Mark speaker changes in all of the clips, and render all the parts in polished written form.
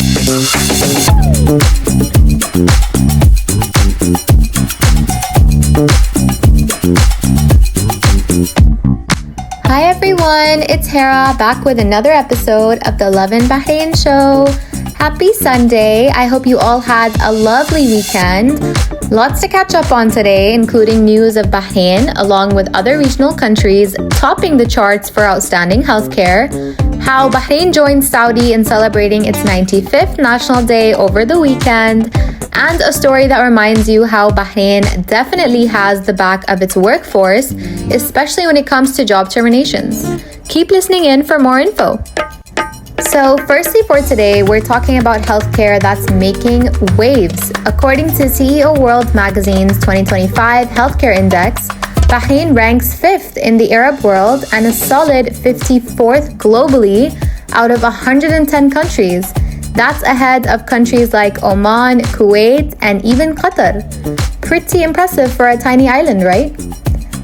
Speaker 1: Hi everyone, it's Hera back with another episode of the Love in Bahrain show. Happy Sunday. I hope you all had a lovely weekend. Lots to catch up on today, including news of Bahrain along with other regional countries topping the charts for outstanding healthcare, how Bahrain joined Saudi in celebrating its 95th National Day over the weekend, and a story that reminds you how Bahrain definitely has the back of its workforce, especially when it comes to job terminations. Keep listening in for more info. So firstly for today, we're talking about healthcare that's making waves. According to CEO World Magazine's 2025 Healthcare Index, Bahrain ranks 5th in the Arab world and a solid 54th globally out of 110 countries. That's ahead of countries like Oman, Kuwait, and even Qatar. Pretty impressive for a tiny island, right?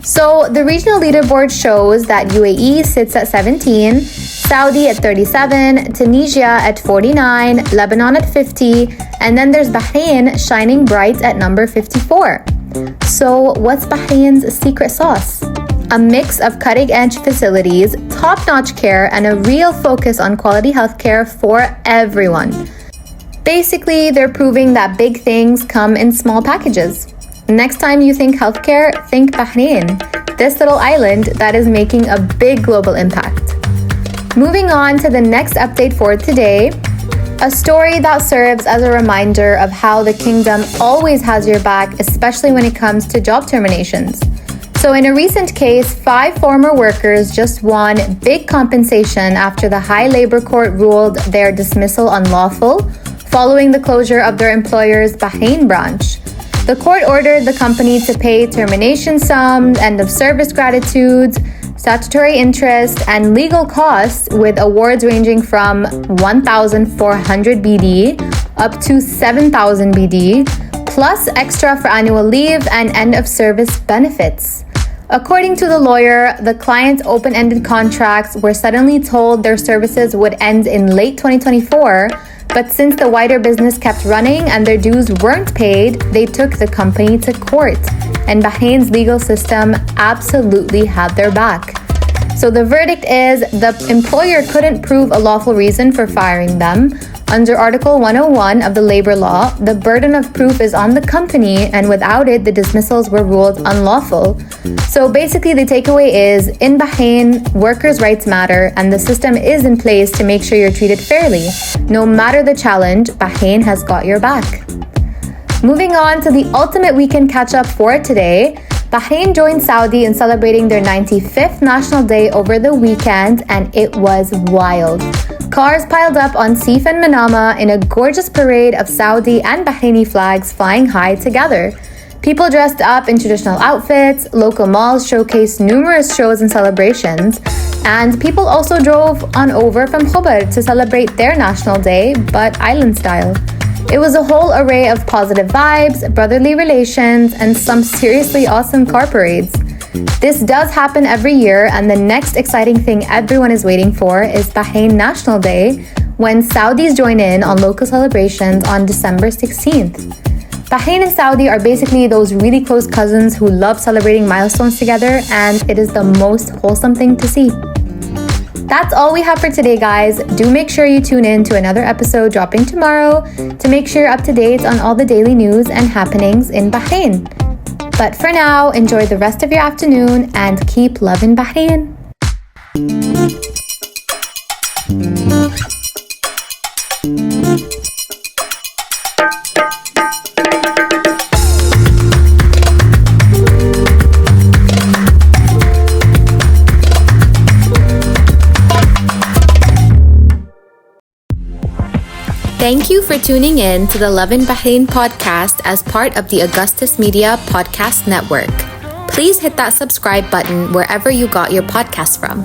Speaker 1: So the regional leaderboard shows that UAE sits at 17, Saudi at 37, Tunisia at 49, Lebanon at 50, and then there's Bahrain shining bright at number 54. So what's Bahrain's secret sauce? A mix of cutting-edge facilities, top-notch care, and a real focus on quality healthcare for everyone. Basically, they're proving that big things come in small packages. Next time you think healthcare, think Bahrain, this little island that is making a big global impact. Moving on to the next update for today, a story that serves as a reminder of how the kingdom always has your back, especially when it comes to job terminations. So in a recent case, 5 former workers just won big compensation after the High Labor Court ruled their dismissal unlawful following the closure of their employer's Bahrain branch. The court ordered the company to pay termination sums, end of service gratitudes, statutory interest, and legal costs, with awards ranging from 1,400 BD up to 7,000 BD, plus extra for annual leave and end of service benefits. According to the lawyer, the client's open-ended contracts were suddenly told their services would end in late 2024, but since the wider business kept running and their dues weren't paid, they took the company to court, and Bahrain's legal system absolutely had their back. So the verdict is the employer couldn't prove a lawful reason for firing them. Under Article 101 of the labor law, the burden of proof is on the company, and without it, the dismissals were ruled unlawful. So basically, the takeaway is, in Bahrain, workers' rights matter, and the system is in place to make sure you're treated fairly. No matter the challenge, Bahrain has got your back. Moving on to the ultimate weekend catch-up for today, Bahrain joined Saudi in celebrating their 95th National Day over the weekend, and it was wild. Cars piled up on Sif and Manama in a gorgeous parade of Saudi and Bahraini flags flying high together. People dressed up in traditional outfits, local malls showcased numerous shows and celebrations, and people also drove on over from Khobar to celebrate their National Day, but island style. It was a whole array of positive vibes, brotherly relations, and some seriously awesome car parades. This does happen every year, and the next exciting thing everyone is waiting for is Bahrain National Day, when Saudis join in on local celebrations on December 16th. Bahrain and Saudi are basically those really close cousins who love celebrating milestones together, and it is the most wholesome thing to see. That's all we have for today, guys. Do make sure you tune in to another episode dropping tomorrow to make sure you're up to date on all the daily news and happenings in Bahrain. But for now, enjoy the rest of your afternoon and keep loving Bahrain. Thank you for tuning in to the Love in Bahrain podcast as part of the Augustus Media Podcast Network. Please hit that subscribe button wherever you got your podcast from.